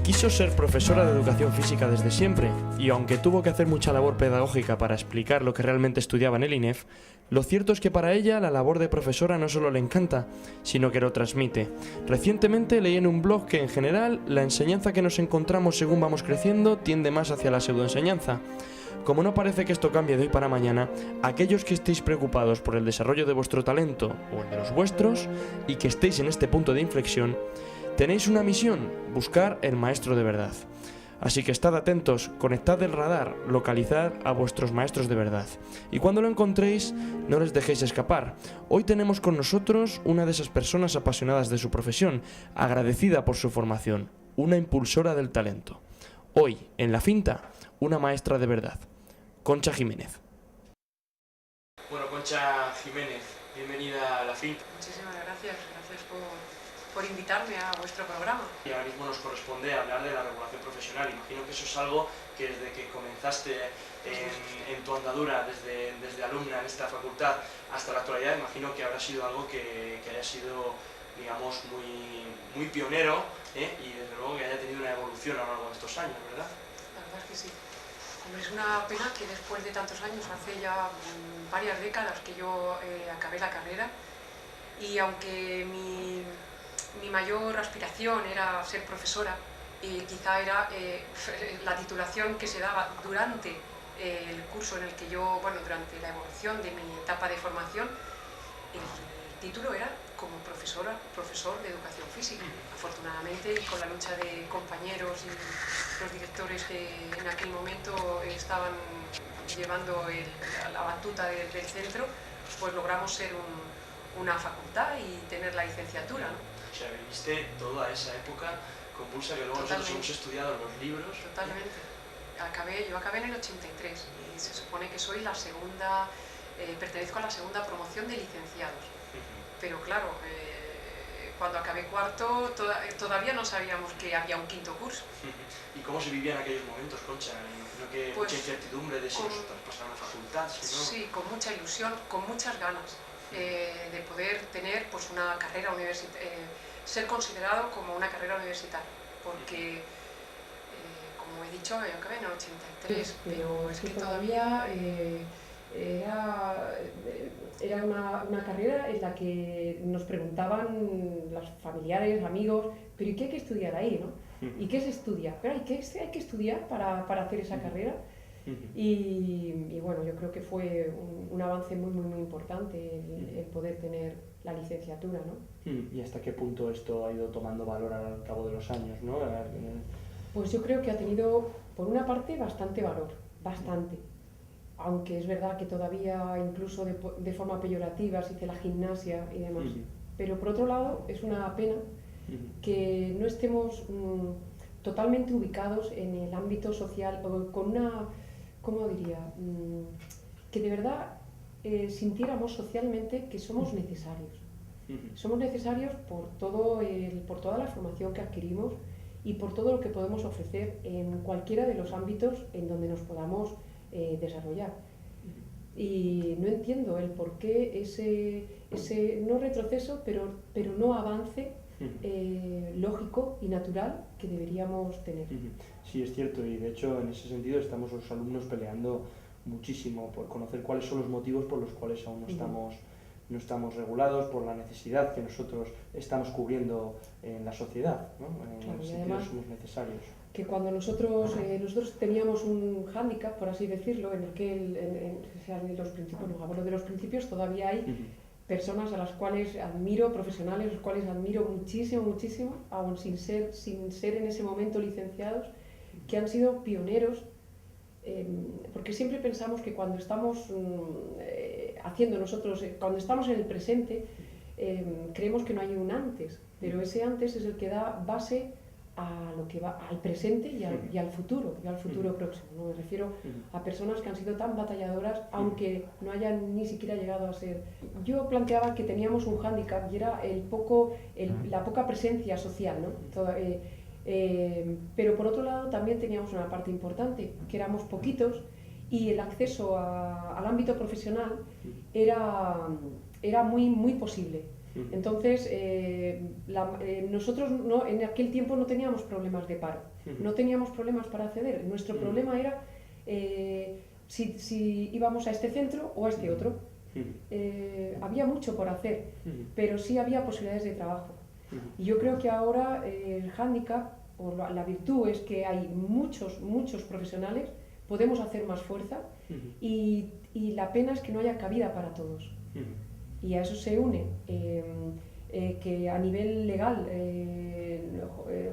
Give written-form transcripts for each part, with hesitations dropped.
Quiso ser profesora de educación física desde siempre, y aunque tuvo que hacer mucha labor pedagógica para explicar lo que realmente estudiaba en el INEF, lo cierto es que para ella la labor de profesora no solo le encanta, sino que lo transmite. Recientemente leí en un blog que en general la enseñanza que nos encontramos según vamos creciendo tiende más hacia la pseudoenseñanza. Como no parece que esto cambie de hoy para mañana, aquellos que estéis preocupados por el desarrollo de vuestro talento o el de los vuestros, y que estéis en este punto de inflexión, tenéis una misión: buscar el maestro de verdad. Así que estad atentos, conectad el radar, localizad a vuestros maestros de verdad. Y cuando lo encontréis, no les dejéis escapar. Hoy tenemos con nosotros una de esas personas apasionadas de su profesión, agradecida por su formación, una impulsora del talento. Hoy, en La Finta, una maestra de verdad, Concha Jiménez. Bueno, Concha Jiménez, bienvenida a La Finta. Muchísimas gracias por invitarme a vuestro programa. Y ahora mismo nos corresponde hablar de la regulación profesional. Imagino que eso es algo que desde que comenzaste en tu andadura, desde alumna en esta facultad hasta la actualidad, imagino que habrá sido algo que haya sido, digamos, muy pionero, y desde luego que haya tenido una evolución a lo largo de estos años, ¿verdad? La verdad es que sí. Hombre, es una pena que después de tantos años, hace ya varias décadas que yo acabé la carrera, y aunque mi mayor aspiración era ser profesora, y quizá era la titulación que se daba durante el curso en el que yo, durante la evolución de mi etapa de formación, el título era como profesor de educación física. Afortunadamente, y con la lucha de compañeros y los directores que en aquel momento estaban llevando la batuta del centro, pues logramos ser una facultad y tener la licenciatura, ¿no? O sea, viviste toda esa época convulsa que luego nosotros hemos estudiado en los libros. Totalmente. Yo acabé en el 83 y se supone que soy la segunda, pertenezco a la segunda promoción de licenciados. Pero claro, cuando acabé cuarto todavía no sabíamos que había un quinto curso. ¿Y cómo se vivía en aquellos momentos, Concha? Imagino que mucha incertidumbre de si nos traspasaran a la facultad, si no. Sí, con mucha ilusión, con muchas ganas de poder tener pues una carrera universitaria, ser considerado como una carrera universitaria, porque como he dicho, yo acabé en el 83, pero es que todavía era una carrera en la que nos preguntaban los familiares, amigos, pero ¿y qué hay que estudiar ahí, no? ¿Y qué se estudia? Pero hay que estudiar para hacer esa carrera. Y bueno, yo creo que fue un avance muy importante el poder tener la licenciatura, ¿no? ¿Y hasta qué punto esto ha ido tomando valor al cabo de los años, ¿no? Pues yo creo que ha tenido, por una parte, bastante valor, bastante. Aunque es verdad que todavía, incluso de forma peyorativa, se dice la gimnasia y demás. Pero por otro lado, es una pena que no estemos totalmente ubicados en el ámbito social, o con una, ¿cómo diría? Que de verdad sintiéramos socialmente que somos necesarios. Somos necesarios por toda la formación que adquirimos y por todo lo que podemos ofrecer en cualquiera de los ámbitos en donde nos podamos desarrollar. Y no entiendo el por qué ese no retroceso, pero no avance lógico y natural que deberíamos tener. Sí, es cierto, y de hecho en ese sentido estamos los alumnos peleando muchísimo por conocer cuáles son los motivos por los cuales aún no estamos regulados, por la necesidad que nosotros estamos cubriendo en la sociedad, ¿no? En el sentido somos necesarios. Que cuando nosotros teníamos un hándicap, por así decirlo, en el que en los principios, no hablo de los principios, todavía hay personas a las cuales admiro, profesionales a los cuales admiro muchísimo, aún sin ser en ese momento licenciados, que han sido pioneros, porque siempre pensamos que cuando estamos cuando estamos en el presente, creemos que no hay un antes, pero ese antes es el que da base a lo que va al presente y al futuro próximo, ¿no? Me refiero a personas que han sido tan batalladoras, aunque no hayan ni siquiera llegado a ser. Yo planteaba que teníamos un hándicap y era la poca presencia social, ¿no? Pero por otro lado también teníamos una parte importante, que éramos poquitos, y el acceso al ámbito profesional era muy posible. Entonces, nosotros en aquel tiempo no teníamos problemas de paro, no teníamos problemas para acceder. Nuestro problema era si íbamos a este centro o a este otro. Había mucho por hacer, pero sí había posibilidades de trabajo. Y yo creo que ahora el hándicap o la virtud es que hay muchos profesionales, podemos hacer más fuerza y la pena es que no haya cabida para todos. Y a eso se une que a nivel legal,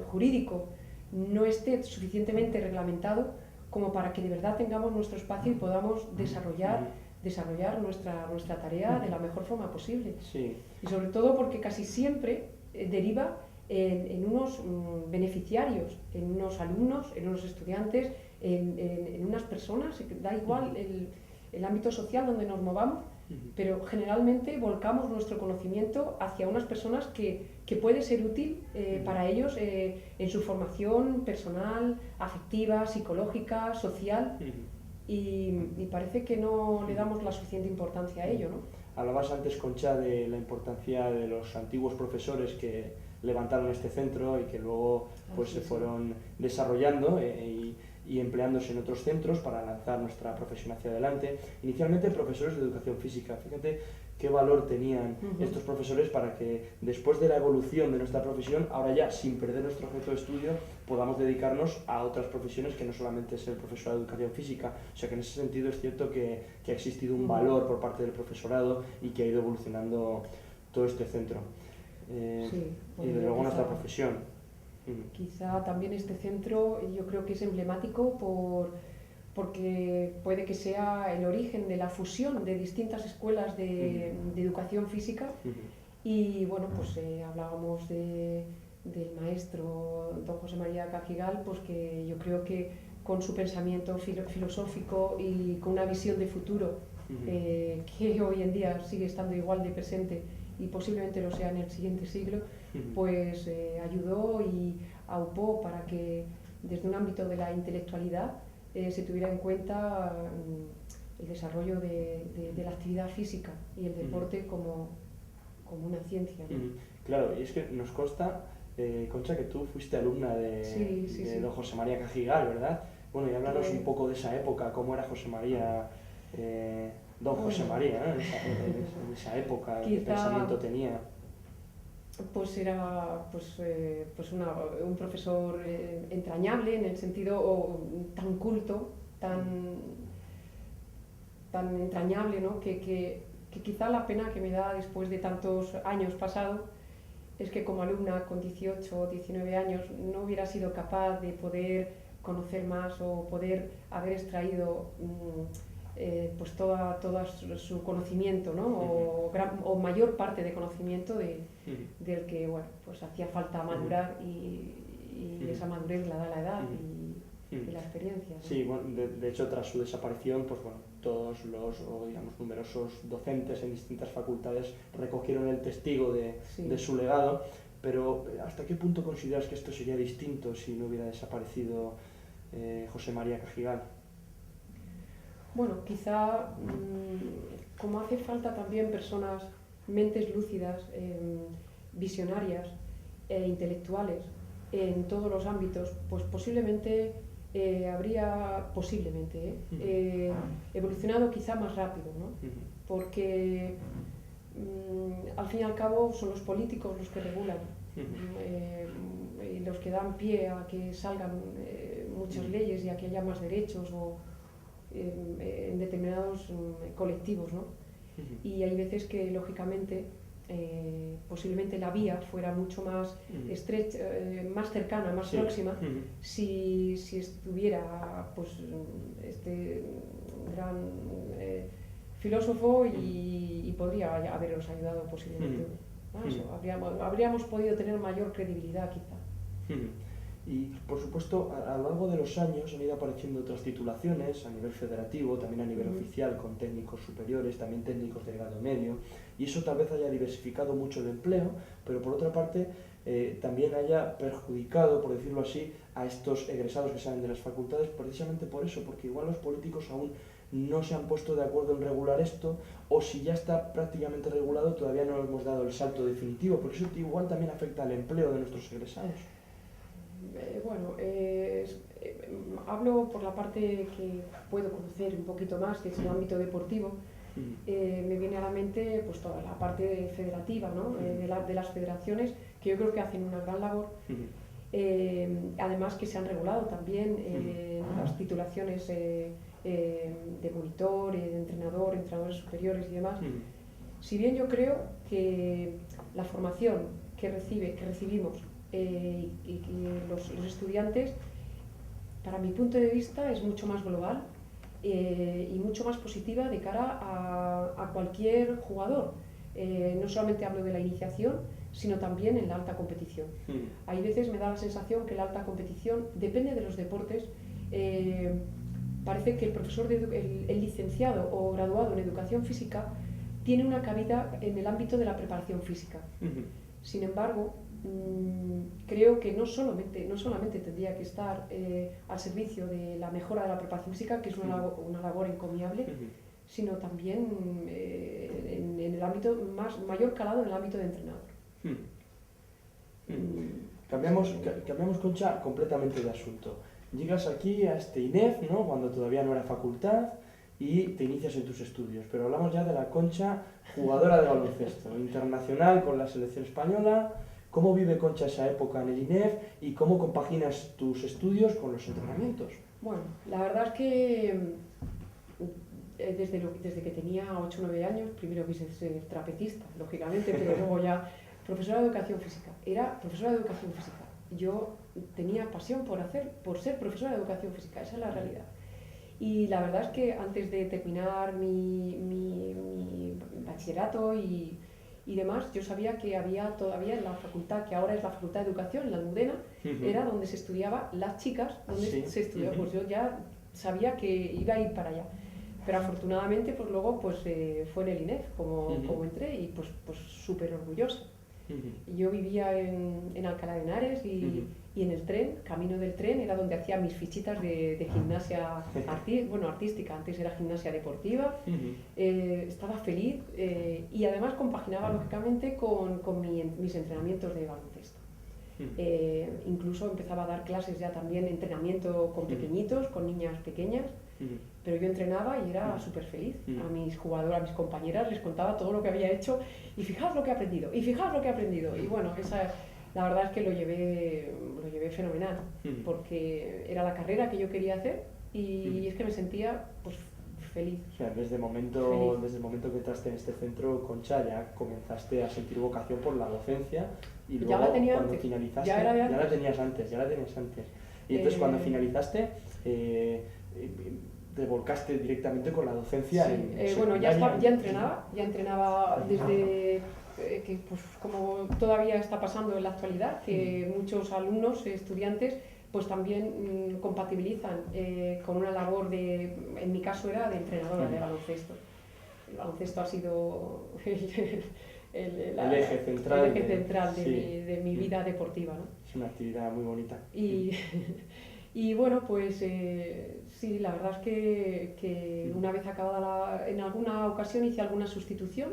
jurídico, no esté suficientemente reglamentado como para que de verdad tengamos nuestro espacio y podamos desarrollar nuestra tarea de la mejor forma posible. Sí. Y sobre todo porque casi siempre deriva en unos beneficiarios, en unos alumnos, en unos estudiantes, en unas personas, da igual el ámbito social donde nos movamos, pero generalmente volcamos nuestro conocimiento hacia unas personas que puede ser útil para ellos en su formación personal, afectiva, psicológica, social, y parece que no le damos la suficiente importancia a ello, ¿no? Hablabas antes, Concha, de la importancia de los antiguos profesores que levantaron este centro y que luego pues, se fueron desarrollando y empleándose en otros centros para lanzar nuestra profesión hacia adelante. Inicialmente profesores de educación física. Fíjate qué valor tenían estos profesores para que después de la evolución de nuestra profesión, ahora ya sin perder nuestro objeto de estudio, podamos dedicarnos a otras profesiones que no solamente ser profesor de educación física. O sea que en ese sentido es cierto que ha existido un valor por parte del profesorado y que ha ido evolucionando todo este centro. Y de luego nuestra profesión. Quizá también este centro yo creo que es emblemático porque puede que sea el origen de la fusión de distintas escuelas de educación física y bueno, pues hablábamos del maestro don José María Cajigal, pues que yo creo que con su pensamiento filosófico y con una visión de futuro que hoy en día sigue estando igual de presente y posiblemente lo sea en el siguiente siglo, pues ayudó y aupó para que desde un ámbito de la intelectualidad se tuviera en cuenta el desarrollo de la actividad física y el deporte como una ciencia, ¿no? Claro, y es que nos consta, Concha, que tú fuiste alumna de don José María Cajigal, ¿verdad? Bueno, y háblanos un poco de esa época, cómo era José María, don José María, ¿no? en esa época, qué pensamiento tenía. Pues era un profesor entrañable en el sentido tan culto, tan entrañable, ¿no? que quizá la pena que me da después de tantos años pasados es que como alumna con 18 o 19 años no hubiera sido capaz de poder conocer más o poder haber extraído pues todo su conocimiento, ¿no? o mayor parte de conocimiento del que bueno, pues hacía falta madurar y esa madurez la da la edad y la experiencia, ¿no? Sí, bueno, de hecho tras su desaparición, pues bueno, todos los numerosos docentes en distintas facultades recogieron el testigo de su legado, pero ¿hasta qué punto consideras que esto sería distinto si no hubiera desaparecido José María Cajigal? Bueno, quizá como hace falta también personas, mentes lúcidas, visionarias e intelectuales en todos los ámbitos, pues posiblemente habría evolucionado quizá más rápido, ¿no? Porque al fin y al cabo son los políticos los que regulan y los que dan pie a que salgan muchas leyes y a que haya más derechos en determinados colectivos, ¿no? Y hay veces que lógicamente posiblemente la vía fuera mucho más estrecha, más cercana, más próxima, si estuviera pues este gran filósofo y podría haberos ayudado posiblemente más, habríamos podido tener mayor credibilidad quizá. Y por supuesto a lo largo de los años han ido apareciendo otras titulaciones a nivel federativo, también a nivel oficial, con técnicos superiores, también técnicos de grado medio, y eso tal vez haya diversificado mucho el empleo, pero por otra parte también haya perjudicado, por decirlo así, a estos egresados que salen de las facultades precisamente por eso, porque igual los políticos aún no se han puesto de acuerdo en regular esto, o si ya está prácticamente regulado todavía no hemos dado el salto definitivo, porque eso igual también afecta al empleo de nuestros egresados. Hablo por la parte que puedo conocer un poquito más, que es el ámbito deportivo. Me viene a la mente pues toda la parte federativa, ¿no? De las federaciones, que yo creo que hacen una gran labor. Además que se han regulado también las titulaciones de monitor, de entrenador, entrenadores superiores y demás. Si bien yo creo que la formación que recibimos y que los estudiantes, para mi punto de vista, es mucho más global y mucho más positiva de cara a cualquier jugador. No solamente hablo de la iniciación, sino también en la alta competición. Hay veces me da la sensación que la alta competición, depende de los deportes, parece que el profesor, el licenciado o graduado en educación física, tiene una cabida en el ámbito de la preparación física. Sin embargo, creo que no solamente tendría que estar al servicio de la mejora de la preparación física, que es una labor encomiable, sino también en el ámbito mayor calado, en el ámbito de entrenador. Cambiamos, Concha, completamente de asunto. Llegas aquí a este INEF, ¿no? Cuando todavía no era facultad, y te inicias en tus estudios, pero hablamos ya de la Concha, jugadora de baloncesto, internacional con la selección española. ¿Cómo vive Concha esa época en el INEF y cómo compaginas tus estudios con los entrenamientos? Bueno, la verdad es que desde que tenía 8 o 9 años, primero quise ser trapecista, lógicamente, pero luego ya profesora de educación física. Era profesora de educación física. Yo tenía pasión por ser profesora de educación física, esa es la realidad. Y la verdad es que antes de terminar mi bachillerato y demás, yo sabía que había todavía en la facultad, que ahora es la Facultad de Educación, en la Almudena, era donde se estudiaba las chicas, donde se estudiaba, pues yo ya sabía que iba a ir para allá. Pero afortunadamente pues luego pues, fue en el INEF como entré y pues súper orgullosa. Yo vivía en Alcalá de Henares y en el tren, camino del tren, era donde hacía mis fichitas de gimnasia artística, antes era gimnasia deportiva. Estaba feliz y además compaginaba lógicamente con mis entrenamientos de baloncesto. Incluso empezaba a dar clases ya también, entrenamiento con pequeñitos, con niñas pequeñas. Pero yo entrenaba y era súper feliz. A mis jugadoras, a mis compañeras les contaba todo lo que había hecho y fijaos lo que he aprendido, y fijaos lo que he aprendido. Y bueno, la verdad es que lo llevé fenomenal, porque era la carrera que yo quería hacer y es que me sentía pues feliz. O sea, desde el momento que entraste en este centro, Concha, ya comenzaste a sentir vocación por la docencia y luego ya la tenía cuando antes. finalizaste, ya la tenías antes. Y entonces cuando finalizaste, te volcaste directamente con la docencia. Sí. Bueno, ya entrenaba desde que pues como todavía está pasando en la actualidad, que muchos alumnos, estudiantes, pues también compatibilizan con una labor en mi caso era de entrenadora de baloncesto. El baloncesto ha sido el eje central de mi vida deportiva, ¿no? Es una actividad muy bonita. Y bueno, pues sí, la verdad es que una vez acabada en alguna ocasión hice alguna sustitución,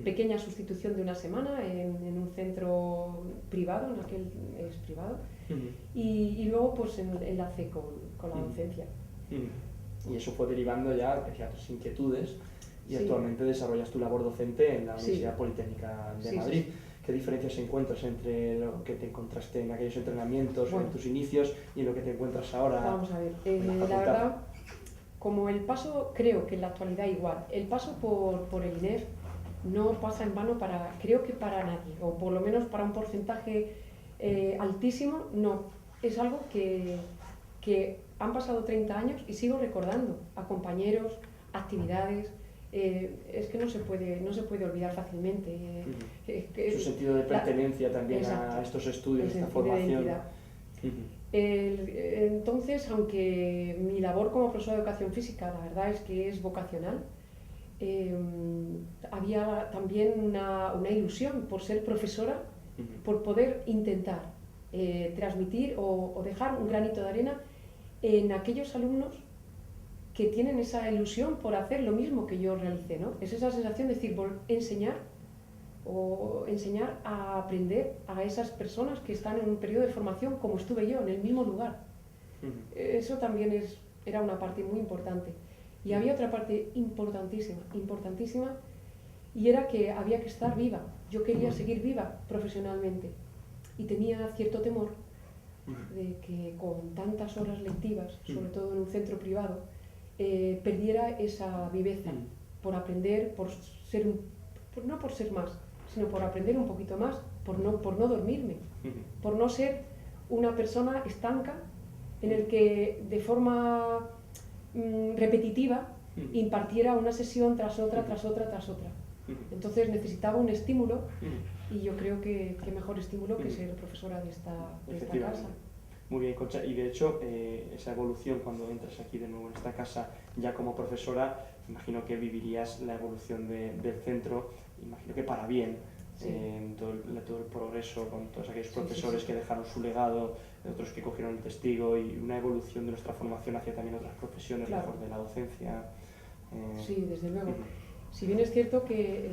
pequeña sustitución de una semana en un centro privado, en aquel es privado, y luego pues enlacé con la docencia. Y eso fue derivando ya hacia tus inquietudes y actualmente desarrollas tu labor docente en la Universidad Politécnica de Madrid. Sí. ¿Qué diferencias encuentras entre lo que te encontraste en aquellos entrenamientos, en tus inicios, y en lo que te encuentras ahora? Vamos a ver, la verdad, como el paso, creo que en la actualidad igual, el paso por el INEF no pasa en vano creo que para nadie, o por lo menos para un porcentaje altísimo, no. Es algo que han pasado 30 años y sigo recordando a compañeros, actividades. Es que no se puede olvidar fácilmente. Su sentido de pertenencia también a estos estudios, esta formación. Entonces, aunque mi labor como profesora de educación física, la verdad es que es vocacional, había también una ilusión por ser profesora, por poder intentar transmitir o dejar un granito de arena en aquellos alumnos que tienen esa ilusión por hacer lo mismo que yo realicé, ¿no? Es esa sensación de decir, enseñar a aprender a esas personas que están en un periodo de formación como estuve yo, en el mismo lugar. Eso también era una parte muy importante. Y había otra parte importantísima, y era que había que estar viva. Yo quería seguir viva profesionalmente y tenía cierto temor de que con tantas horas lectivas, sobre todo en un centro privado, perdiera esa viveza por aprender, no por ser más, sino por aprender un poquito más, por no dormirme, por no ser una persona estanca en el que de forma repetitiva impartiera una sesión tras otra. Entonces necesitaba un estímulo y yo creo que qué mejor estímulo que ser profesora de esta casa. Muy bien, Concha, y de hecho esa evolución cuando entras aquí de nuevo en esta casa ya como profesora, imagino que vivirías la evolución del centro, imagino que para bien, sí. todo el progreso con todos aquellos profesores que dejaron su legado, otros que cogieron el testigo y una evolución de nuestra formación hacia también otras profesiones, claro. mejor de la docencia. Sí, desde luego. Si bien es cierto que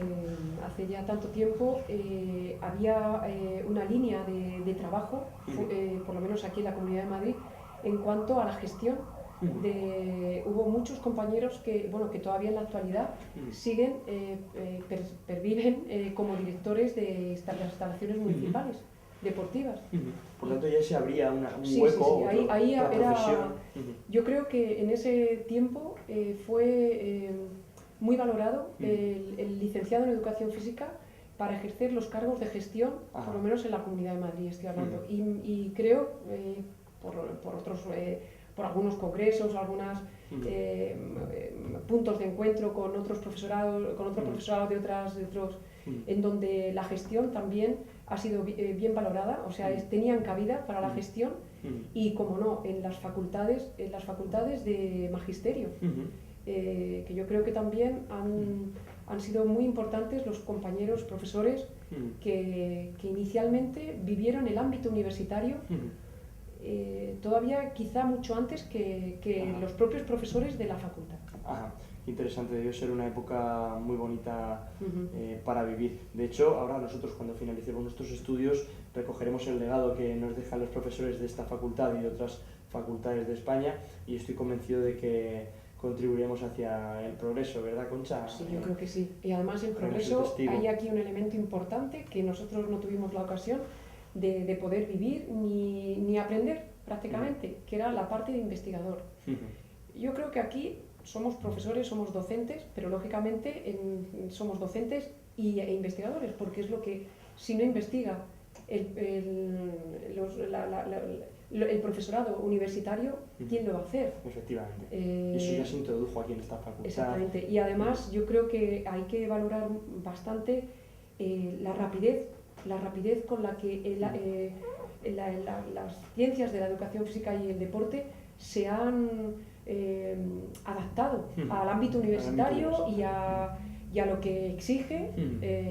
hace ya tanto tiempo había una línea de trabajo, por lo menos aquí en la Comunidad de Madrid, en cuanto a la gestión. Hubo muchos compañeros que todavía en la actualidad siguen, perviven como directores de las instalaciones municipales, deportivas. Por tanto ya se abría un Sí. hueco. Ahí la era, profesión. yo creo que en ese tiempo fue muy valorado el licenciado en Educación Física para ejercer los cargos de gestión, por lo menos en la Comunidad de Madrid estoy hablando. Y creo, por algunos congresos, algunos puntos de encuentro con otros profesorados, con otro profesorado de otros, en donde la gestión también ha sido bien valorada, o sea, tenían cabida para la gestión y, como no, en las facultades de magisterio. Que yo creo que también han sido muy importantes los compañeros profesores que inicialmente vivieron el ámbito universitario todavía quizá mucho antes que los propios profesores de la facultad. Ajá. Interesante, debió ser una época muy bonita para vivir. De hecho, ahora nosotros cuando finalicemos nuestros estudios recogeremos el legado que nos dejan los profesores de esta facultad y de otras facultades de España y estoy convencido de que contribuiremos hacia el progreso, ¿verdad, Concha? Sí, yo creo que sí. Y además el progreso, hay aquí un elemento importante que nosotros no tuvimos la ocasión de poder vivir ni aprender prácticamente, que era la parte de investigador. Yo creo que aquí somos profesores, somos docentes, pero lógicamente somos docentes e investigadores, porque es lo que, si no investiga el profesorado universitario, ¿quién lo va a hacer? Efectivamente. Y eso ya se introdujo aquí en esta facultad. Exactamente. Y además yo creo que hay que valorar bastante la rapidez con la que las ciencias de la educación física y el deporte se han adaptado al ámbito universitario y a lo que exige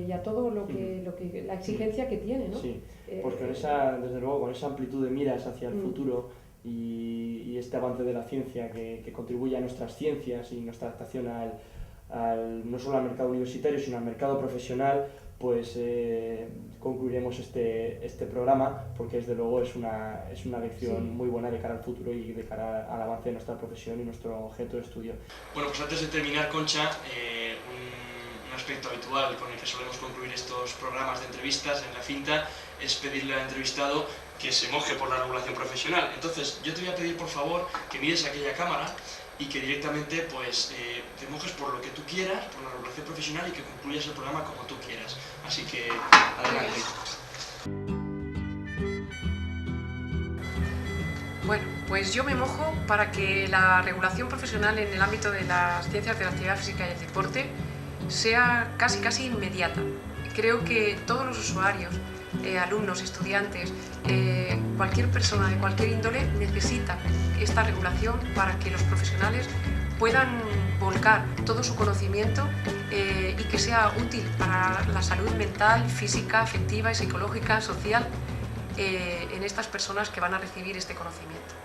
y a todo lo que la exigencia que tiene, ¿no? Sí, pues desde luego con esa amplitud de miras hacia el futuro y este avance de la ciencia que contribuye a nuestras ciencias y nuestra adaptación no solo al mercado universitario sino al mercado profesional, pues concluiremos este programa porque desde luego es una lección muy buena de cara al futuro y de cara al avance de nuestra profesión y nuestro objeto de estudio. Bueno, pues antes de terminar, Concha, un aspecto habitual con el que solemos concluir estos programas de entrevistas en La Finta es pedirle al entrevistado que se moje por la regulación profesional. Entonces, yo te voy a pedir por favor que mires a aquella cámara y que directamente pues, te mojes por lo que tú quieras, por la regulación profesional y que concluyas el programa como tú quieras. Así que, adelante. Bueno, pues yo me mojo para que la regulación profesional en el ámbito de las ciencias de la actividad física y el deporte sea casi inmediata. Creo que todos los usuarios, alumnos, estudiantes, cualquier persona de cualquier índole necesita esta regulación para que los profesionales puedan volcar todo su conocimiento y que sea útil para la salud mental, física, afectiva y psicológica, social en estas personas que van a recibir este conocimiento.